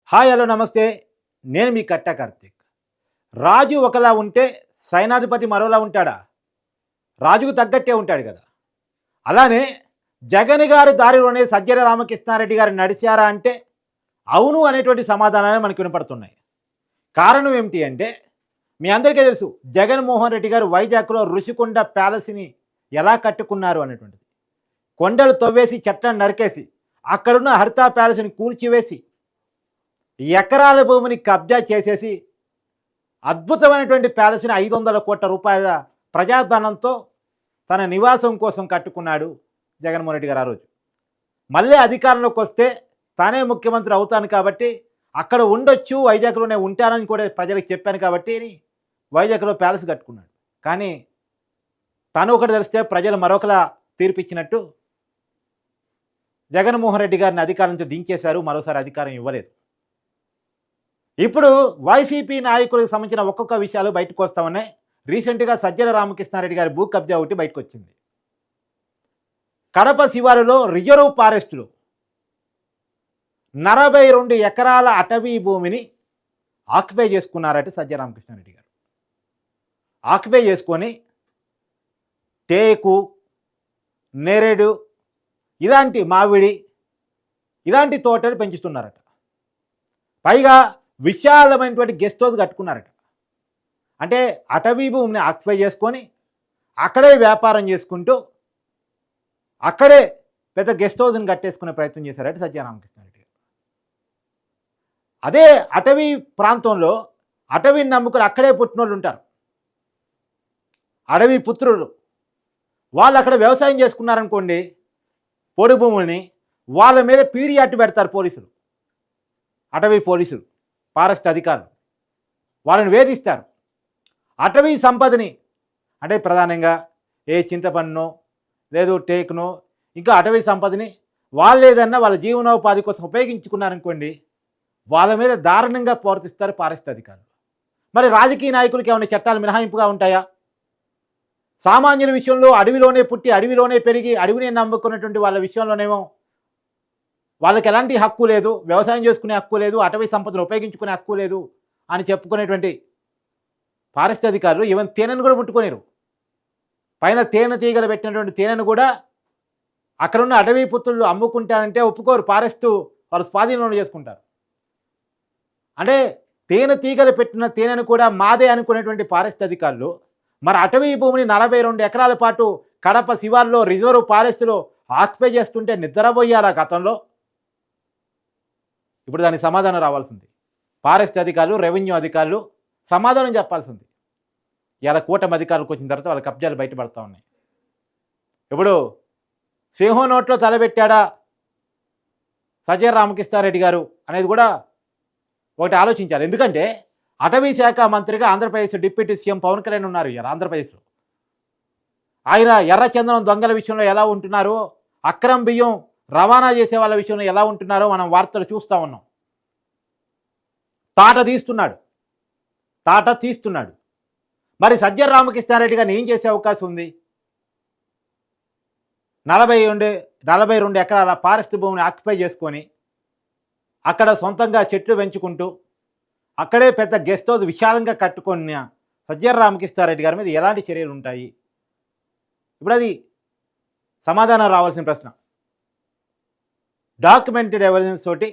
Hi hello నమస్తే. నేను మీ కట్టా కార్తీక్. రాజు ఒకలా ఉంటే సైనాధిపతి మరోలా ఉంటాడా? రాజుకు తగ్గట్టే ఉంటాడు కదా! అలానే జగన్ గారి దారిలోనే సజ్జల రామకృష్ణారెడ్డి గారు నడిచారా అంటే అవును అనేటువంటి సమాధానాలే మనకు వినపడుతున్నాయి. కారణం ఏమిటి అంటే మీ అందరికీ తెలుసు జగన్మోహన్ రెడ్డి గారు వైజాగ్‌లో ఋషికొండ ప్యాలెస్‌ని ఎలా కట్టుకున్నారు అనేటువంటిది. కొండలు తవ్వేసి చెట్లను నరికేసి అక్కడున్న హరితా ప్యాలెస్‌ని కూల్చివేసి ఎకరాల భూమిని కబ్జా చేసేసి అద్భుతమైనటువంటి ప్యాలెస్‌ని 500,00,00,000 ప్రజాధనంతో తన నివాసం కోసం కట్టుకున్నాడు జగన్మోహన్ రెడ్డి గారు ఆ రోజు. మళ్ళీ అధికారంలోకి వస్తే తానే ముఖ్యమంత్రి అవుతాను కాబట్టి అక్కడ ఉండొచ్చు, వైజాగ్‌లోనే ఉంటానని కూడా ప్రజలకు చెప్పాను కాబట్టి వైజాగ్‌లో ప్యాలెస్ కట్టుకున్నాడు. కానీ తను ఒకటి తెలిస్తే ప్రజలు మరొకలా తీర్పిచ్చినట్టు జగన్మోహన్ రెడ్డి గారిని అధికారం నుంచి దించేశారు. మరోసారి అధికారం ఇవ్వలేదు. ఇప్పుడు వైసీపీ నాయకులకు సంబంధించిన ఒక్కొక్క విషయాలు బయటకు వస్తా ఉన్నాయి. రీసెంట్‌గా సజ్జల రామకృష్ణారెడ్డి గారి భూ కబ్జా ఒకటి బయటకొచ్చింది. కడప శివారులో రిజర్వ్ ఫారెస్ట్‌లో 42 ఎకరాల అటవీ భూమిని ఆక్యుపై చేసుకున్నారట సజ్జల రామకృష్ణారెడ్డి గారు. ఆక్యుపై చేసుకొని టేకు, నేరేడు ఇలాంటి మామిడి ఇలాంటి తోటలు పెంచుతున్నారట. పైగా విశాలమైనటువంటి గెస్ట్ హౌస్ కట్టుకున్నారట. అంటే అటవీ భూమిని ఆక్యుపై చేసుకొని అక్కడే వ్యాపారం చేసుకుంటూ అక్కడే పెద్ద గెస్ట్ హౌస్ని కట్టేసుకునే ప్రయత్నం చేశారట సజ్జల రామకృష్ణారెడ్డి గారు. అదే అటవీ ప్రాంతంలో అటవీని నమ్ముకుని అక్కడే పుట్టినోళ్ళు ఉంటారు, అడవి పుత్రులు. వాళ్ళు అక్కడ వ్యవసాయం చేసుకున్నారనుకోండి పొడి భూముల్ని, వాళ్ళ మీద పీడి అట్టు పెడతారు పోలీసులు, అటవీ పోలీసులు, ఫారెస్ట్ అధికారులు వాళ్ళని వేధిస్తారు. అటవీ సంపదని అంటే ప్రధానంగా చింతపండునో లేదు టేకునో ఇంకా అటవీ సంపదని వాళ్ళు ఏదన్నా వాళ్ళ జీవనోపాధి కోసం ఉపయోగించుకున్నారనుకోండి వాళ్ళ మీద దారుణంగా ప్రవర్తిస్తారు ఫారెస్ట్ అధికారులు. మరి రాజకీయ నాయకులకి ఏమైనా చట్టాలు మినహాయింపుగా ఉంటాయా? సామాన్యుల విషయంలో అడవిలోనే పుట్టి అడవిలోనే పెరిగి అడవిని నమ్ముకున్నటువంటి వాళ్ళ విషయంలోనేమో వాళ్ళకి ఎలాంటి హక్కు లేదు, వ్యవసాయం చేసుకునే హక్కు లేదు, అటవీ సంపదను ఉపయోగించుకునే హక్కు లేదు అని చెప్పుకునేటువంటి ఫారెస్ట్ అధికారులు ఈవెన్ తేనెను కూడా ముట్టుకోలేరు. పైన తేనె తీగలు పెట్టినటువంటి తేనెను కూడా అక్కడున్న అటవీ పుత్రులు అమ్ముకుంటారంటే ఒప్పుకోరు. ఫారెస్టు వాళ్ళు స్వాధీనంలో చేసుకుంటారు. అంటే తేనె తీగలు పెట్టిన తేనెను కూడా మాదే అనుకునేటువంటి ఫారెస్ట్ అధికారులు మరి అటవీ భూమిని 42 ఎకరాల పాటు కడప శివార్లో రిజర్వ్ ఫారెస్టులో ఆక్యుపై చేస్తుంటే నిద్రపోయారా గతంలో? ఇప్పుడు దానికి సమాధానం రావాల్సింది. ఫారెస్ట్ అధికారులు, రెవెన్యూ అధికారులు సమాధానం చెప్పాల్సింది. ఇలా కూటమి అధికారులకు వచ్చిన తర్వాత వాళ్ళ కబ్జాలు బయటపడతా ఉన్నాయి. ఇప్పుడు సింహం నోట్లో తలబెట్టాడా సజ్జల రామకృష్ణారెడ్డి గారు అనేది కూడా ఒకటి ఆలోచించాలి. ఎందుకంటే అటవీ శాఖ మంత్రిగా ఆంధ్రప్రదేశ్ డిప్యూటీ సీఎం పవన్ కళ్యాణ్ ఉన్నారు ఇలా ఆంధ్రప్రదేశ్లో. ఆయన ఎర్రచందనం దొంగల విషయంలో ఎలా ఉంటున్నారో, అక్రమ బియ్యం రవాణా చేసే వాళ్ళ విషయంలో ఎలా ఉంటున్నారో మనం వార్తలు చూస్తూ ఉన్నాం. తాట తీస్తున్నాడు. మరి సజ్జల రామకృష్ణారెడ్డి గారిని ఏం చేసే అవకాశం ఉంది? 42 ఎకరాల ఫారెస్ట్ భూమిని ఆక్యుపై చేసుకొని అక్కడ సొంతంగా చెట్లు పెంచుకుంటూ అక్కడే పెద్ద గెస్ట్ హౌస్ విశాలంగా కట్టుకున్న సజ్జల రామకృష్ణారెడ్డి గారి మీద ఎలాంటి చర్యలు ఉంటాయి? ఇప్పుడు అది సమాధానం రావాల్సిన ప్రశ్న. డాక్యుమెంటెడ్ ఎవిడెన్స్ తోటి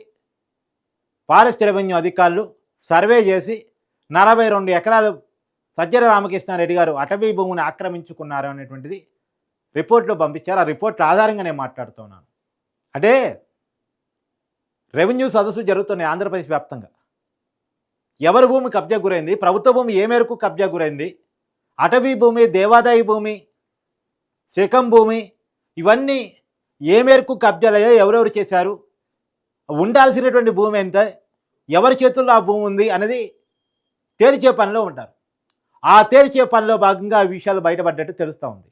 ఫారెస్ట్ రెవెన్యూ అధికారులు సర్వే చేసి 42 ఎకరాలు సజ్జల రామకృష్ణారెడ్డి గారు అటవీ భూమిని ఆక్రమించుకున్నారు అనేటువంటిది రిపోర్ట్లో పంపించారు. ఆ రిపోర్ట్ల ఆధారంగా నేను మాట్లాడుతున్నాను. అంటే రెవెన్యూ సదస్సు జరుగుతున్నాయి ఆంధ్రప్రదేశ్ వ్యాప్తంగా. ఎవరి భూమి కబ్జా గురైంది, ప్రభుత్వ భూమి ఏ మేరకు కబ్జా గురైంది, అటవీ భూమి, దేవాదాయ భూమి, శకం భూమి ఇవన్నీ ఏ మేరకు కబ్జాలయ్యాయో, ఎవరెవరు చేశారు, ఉండాల్సినటువంటి భూమి ఎంత, ఎవరి చేతుల్లో ఆ భూమి ఉంది అనేది తేల్చే పనిలో ఉంటారు. ఆ తేల్చే పనిలో భాగంగా ఆ విషయాలు బయటపడ్డట్టు తెలుస్తూ ఉంది.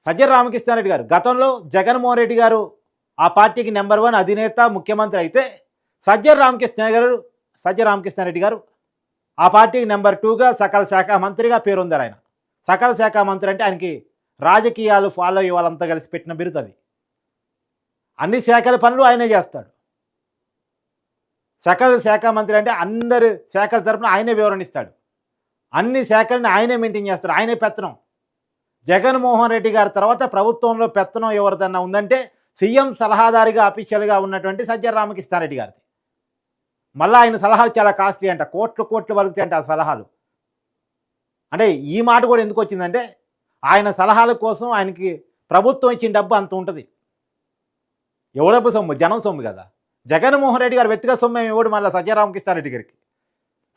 సజ్జల రామకృష్ణారెడ్డి గారు గతంలో జగన్మోహన్ రెడ్డి గారు ఆ పార్టీకి నెంబర్ 1 అధినేత, ముఖ్యమంత్రి అయితే సజ్జల రామకృష్ణారెడ్డి గారు ఆ పార్టీకి నెంబర్ 2గా సకల శాఖ మంత్రిగా పేరొందారు ఆయన. సకల శాఖ మంత్రి అంటే ఆయనకి రాజకీయాలు ఫాలో అయ్యే వాళ్ళంతా కలిసి పెట్టిన బిరుదు అది. అన్ని శాఖల పనులు ఆయనే చేస్తాడు. సకల శాఖ మంత్రి అంటే అందరి శాఖల తరపున ఆయనే వివరణ ఇస్తాడు. అన్ని శాఖల్ని ఆయనే మెయింటైన్ చేస్తాడు. ఆయనే పెత్తనం. జగన్మోహన్ రెడ్డి గారి తర్వాత ప్రభుత్వంలో పెత్తనం ఎవరిదన్నా ఉందంటే సీఎం సలహాదారిగా అఫీషియల్గా ఉన్నటువంటి సజ్జల రామకృష్ణారెడ్డి గారిది. మళ్ళీ ఆయన సలహాలు చాలా కాస్ట్లీ అంట. కోట్లు కోట్లు వలుగుతాయంట ఆ సలహాలు. అంటే ఈ మాట కూడా ఎందుకు వచ్చిందంటే ఆయన సలహాల కోసం ఆయనకి ప్రభుత్వం ఇచ్చిన డబ్బు అంత ఉంటుంది. ఎవడబ్బు సొమ్ము? జనం సొమ్ము కదా. జగన్మోహన్ రెడ్డి గారు వ్యక్తిగత సొమ్ము ఏమి ఇవ్వడు మళ్ళీ సజ్జల రామకృష్ణారెడ్డి గారికి.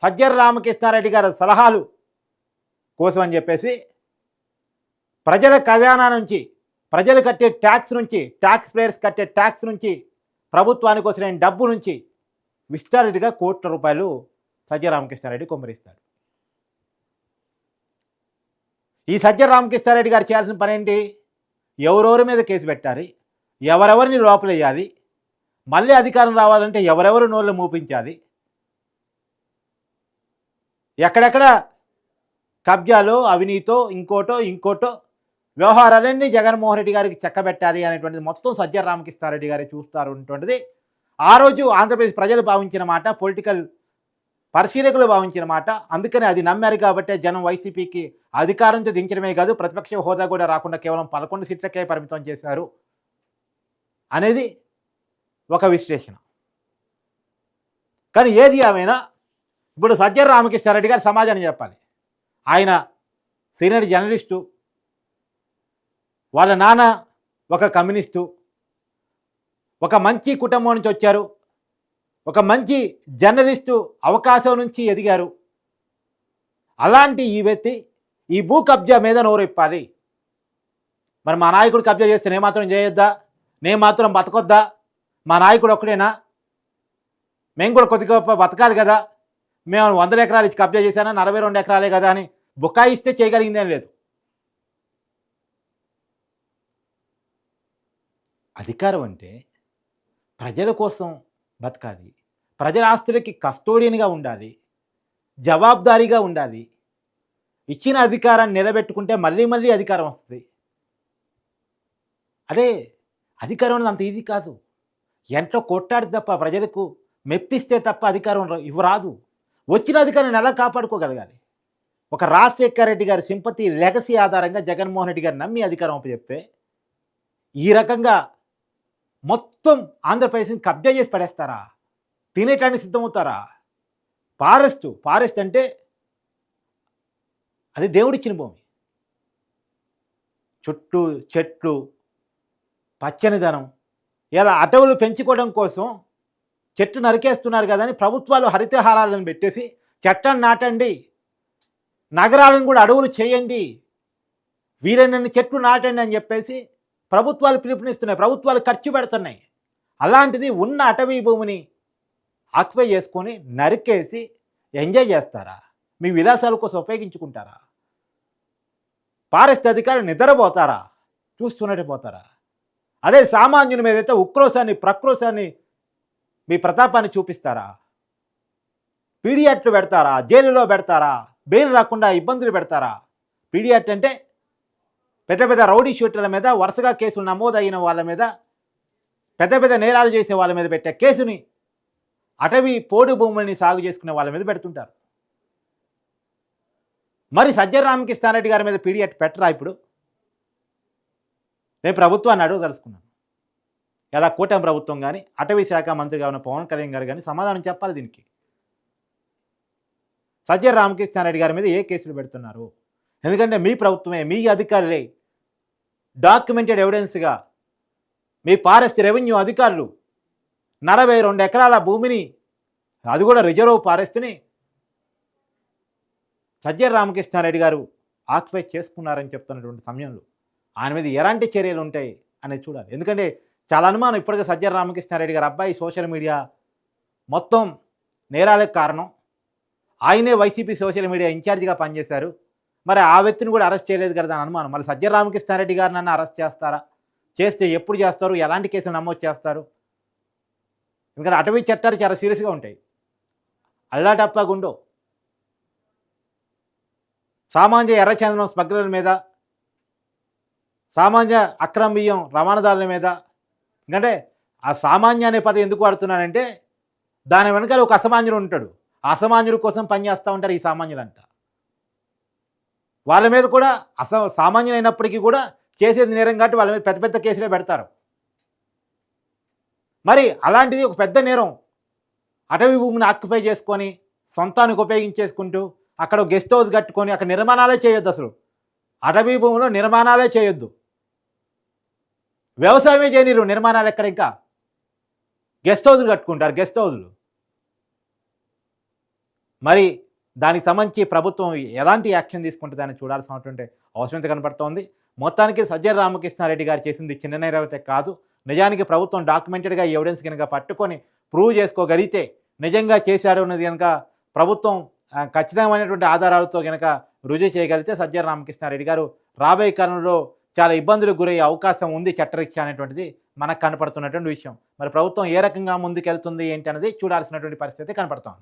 సజ్జల రామకృష్ణారెడ్డి గారి సలహాలు కోసం అని చెప్పేసి ప్రజల ఖజానా నుంచి, ప్రజలు కట్టే ట్యాక్స్ నుంచి, ట్యాక్స్ పేయర్స్ కట్టే ట్యాక్స్ నుంచి, ప్రభుత్వానికి వచ్చిన డబ్బు నుంచి విస్తారిగా కోట్ల రూపాయలు సజ్జల రామకృష్ణారెడ్డి కొమ్మరిస్తాడు. ఈ సజ్జల రామకృష్ణారెడ్డి గారు చేయాల్సిన పని ఏంటి? ఎవరెవరి మీద కేసు పెట్టాలి, ఎవరెవరిని లోపలేయాలి, మళ్ళీ అధికారం రావాలంటే ఎవరెవరు నోళ్ళు మూపించాలి, ఎక్కడెక్కడ కబ్జాలో అవినీతో ఇంకోటో వ్యవహారాలన్నీ జగన్మోహన్ రెడ్డి గారికి చెక్కబెట్టాలి అనేటువంటిది మొత్తం సజ్జల రామకృష్ణారెడ్డి గారే చూస్తారు అనేటువంటిది ఆ రోజు ఆంధ్రప్రదేశ్ ప్రజలు భావించిన మాట, పొలిటికల్ పరిశీలకులు భావించిన మాట. అందుకని అది నమ్మారు కాబట్టే జనం వైసీపీకి అధికారంతో దించడమే కాదు ప్రతిపక్ష హోదా కూడా రాకుండా కేవలం 11 సీట్లకే పరిమితం చేశారు అనేది ఒక విశ్లేషణ. కానీ ఏది ఏమైనా ఇప్పుడు సజ్జల రామకృష్ణారెడ్డి గారు సమాజాన్ని చెప్పాలి. ఆయన సీనియర్ జర్నలిస్టు, వాళ్ళ నాన్న ఒక కమ్యూనిస్టు, ఒక మంచి కుటుంబం నుంచి వచ్చారు, ఒక మంచి జర్నలిస్టు అవకాశం నుంచి ఎదిగారు. అలాంటి ఈ వ్యక్తి ఈ భూ కబ్జా మీద నోరెప్పాలి. మరి మా నాయకుడు కబ్జా చేస్తే నేను మాత్రం చేయొద్దా? నేను మాత్రం బతకొద్దా? మా నాయకుడు ఒక్కడేనా? మేము కూడా కొద్దిగా బతకాలి కదా. మేము 100 ఎకరాలు ఇచ్చి కబ్జా చేశానా, 42 ఎకరాలే కదా అని బుకాయిస్తే చేయగలిగిందేం లేదు. అధికారం అంటే ప్రజల కోసం బతకాలి, ప్రజల ఆస్తులకి కస్టోడియన్గా ఉండాలి, జవాబుదారీగా ఉండాలి. ఇచ్చిన అధికారాన్ని నిలబెట్టుకుంటే మళ్ళీ మళ్ళీ అధికారం వస్తుంది. అదే అధికారం అనేది అంత ఈజీ కాదు. ఎంట్లో కొట్టాడు తప్ప, ప్రజలకు మెప్పిస్తే తప్ప అధికారం రాదు. వచ్చిన అధికారాన్ని ఎలా కాపాడుకోగలగాలి? ఒక రాజశేఖర రెడ్డి గారి సింపతి లెగసీ ఆధారంగా జగన్మోహన్ రెడ్డి గారు నమ్మి అధికారం అప్పచెప్తే ఈ రకంగా మొత్తం ఆంధ్రప్రదేశ్ని కబ్జా చేసి పడేస్తారా? తినేటానికి సిద్ధమవుతారా? ఫారెస్ట్ అంటే అది దేవుడిచ్చిన భూమి. చుట్టూ చెట్లు, పచ్చనిదనం. ఇలా అటవులు పెంచుకోవడం కోసం చెట్టు నరికేస్తున్నారు కదా అని ప్రభుత్వాలు హరితహారాలను పెట్టేసి చెట్లను నాటండి, నగరాలను కూడా అడవులు చేయండి, వీలైనన్ని చెట్లు నాటండి అని చెప్పేసి ప్రభుత్వాలు పిలుపునిస్తున్నాయి, ప్రభుత్వాలు ఖర్చు పెడుతున్నాయి. అలాంటిది ఉన్న అటవీ భూమిని ఆక్యుపై చేసుకొని నరికేసి ఎంజాయ్ చేస్తారా? మీ విలాసాల కోసం ఉపయోగించుకుంటారా? ఫారెస్ట్ అధికారులు నిద్రపోతారా? చూస్తున్నట్టు పోతారా? అదే సామాన్యుని మీద అయితే ఉక్రోశాన్ని, ప్రక్రోశాన్ని, మీ ప్రతాపాన్ని చూపిస్తారా? పీడియాట్లు పెడతారా? జైలులో పెడతారా? బెయిల్ రాకుండా ఇబ్బందులు పెడతారా? పీడియాట్ అంటే పెద్ద పెద్ద రౌడీ షూటర్ల మీద, వరుసగా కేసులు నమోదైన వాళ్ళ మీద, పెద్ద పెద్ద నేరాలు చేసే వాళ్ళ మీద పెట్టే కేసుని అటవీ పోడు భూముల్ని సాగు చేసుకునే వాళ్ళ మీద పెడుతుంటారు. మరి సజ్జల రామకృష్ణారెడ్డి గారి మీద పీడియాట్ పెట్టరా? ఇప్పుడు నేను ప్రభుత్వాన్ని అడగదలుచుకున్నాను. ఎలా కూటమి ప్రభుత్వం కానీ, అటవీ శాఖ మంత్రిగా ఉన్న పవన్ కళ్యాణ్ గారు కానీ సమాధానం చెప్పాలి దీనికి. సజ్జల రామకృష్ణారెడ్డి గారి మీద ఏ కేసులు పెడుతున్నారు? ఎందుకంటే మీ ప్రభుత్వమే, మీ అధికారులే డాక్యుమెంటెడ్ ఎవిడెన్స్గా మీ ఫారెస్ట్ రెవెన్యూ అధికారులు 42 ఎకరాల భూమిని, అది కూడా రిజర్వ్ ఫారెస్ట్ని సజ్జల రామకృష్ణారెడ్డి గారు ఆక్యుపై చేసుకున్నారని చెప్తున్నటువంటి సమయంలో ఆయన మీద ఎలాంటి చర్యలు ఉంటాయి అనేది చూడాలి. ఎందుకంటే చాలా అనుమానం ఇప్పటికే సజ్జల రామకృష్ణారెడ్డి గారు అబ్బాయి సోషల్ మీడియా మొత్తం నేరాలకు కారణం, ఆయనే వైసీపీ సోషల్ మీడియా ఇన్ఛార్జిగా పనిచేశారు. మరి ఆ వ్యక్తిని కూడా అరెస్ట్ చేయలేదు కదా అని అనుమానం. మరి సజ్జల రామకృష్ణారెడ్డి గారు నన్ను అరెస్ట్ చేస్తారా? చేస్తే ఎప్పుడు చేస్తారు? ఎలాంటి కేసులు నమోదు చేస్తారు? ఎందుకంటే అటవీ చట్టాలు చాలా సీరియస్గా ఉంటాయి. అల్లాటప్పగుండో సామాన్య ఎర్రచందనం స్మగ్లర్ల మీద, సామాన్య అక్రమ బియ్యం రవాణాదారుల మీద. ఎందుకంటే ఆ సామాన్య అనే పదం ఎందుకు వాడుతున్నానంటే దాని వెనకాల ఒక అసామాన్యుడు ఉంటాడు. ఆ అసామాన్యుడి కోసం పనిచేస్తూ ఉంటారు ఈ సామాన్యులంట. వాళ్ళ మీద కూడా సామాన్యులైనప్పటికీ కూడా చేసేది నేరం కాబట్టి వాళ్ళ మీద పెద్ద పెద్ద కేసులే పెడతారు. మరి అలాంటిది ఒక పెద్ద నేరం అటవీ భూమిని ఆక్యుపై చేసుకొని సొంతానికి ఉపయోగించేసుకుంటూ అక్కడ గెస్ట్ హౌస్ కట్టుకొని అక్కడ నిర్మాణాలే చేయొద్దు అసలు. అటవీ భూమిలో నిర్మాణాలే చేయొద్దు. వ్యవసాయమే చేయనిరు నిర్మాణాలు ఎక్కడ ఇంకా. గెస్ట్ హౌస్‌లు కట్టుకుంటారు గెస్ట్ హౌస్‌లు. మరి దానికి సంబంధించి ప్రభుత్వం ఎలాంటి యాక్షన్ తీసుకుంటుందని చూడాల్సినటువంటి అవసరం అయితే కనపడుతోంది. మొత్తానికి సజ్జల రామకృష్ణారెడ్డి గారు చేసింది చిన్న నేరం అయితే కాదు. నిజానికి ప్రభుత్వం డాక్యుమెంటెడ్‌గా ఈ ఎవిడెన్స్ గనుక పట్టుకొని ప్రూవ్ చేసుకోగలిగితే నిజంగా చేశాడు అన్నది గనక ప్రభుత్వం ఖచ్చితమైనటువంటి ఆధారాలతో గనక రుజువు చేయగలిగితే సజ్జల రామకృష్ణారెడ్డి గారు రాబోయే కాలంలో చాలా ఇబ్బందులకు గురయ్యే అవకాశం ఉంది చట్టరీత్యా అనేటువంటిది మనకు కనపడుతున్నటువంటి విషయం. మరి ప్రభుత్వం ఏ రకంగా ముందుకెళ్తుంది ఏంటి అనేది చూడాల్సినటువంటి పరిస్థితి కనపడుతోంది.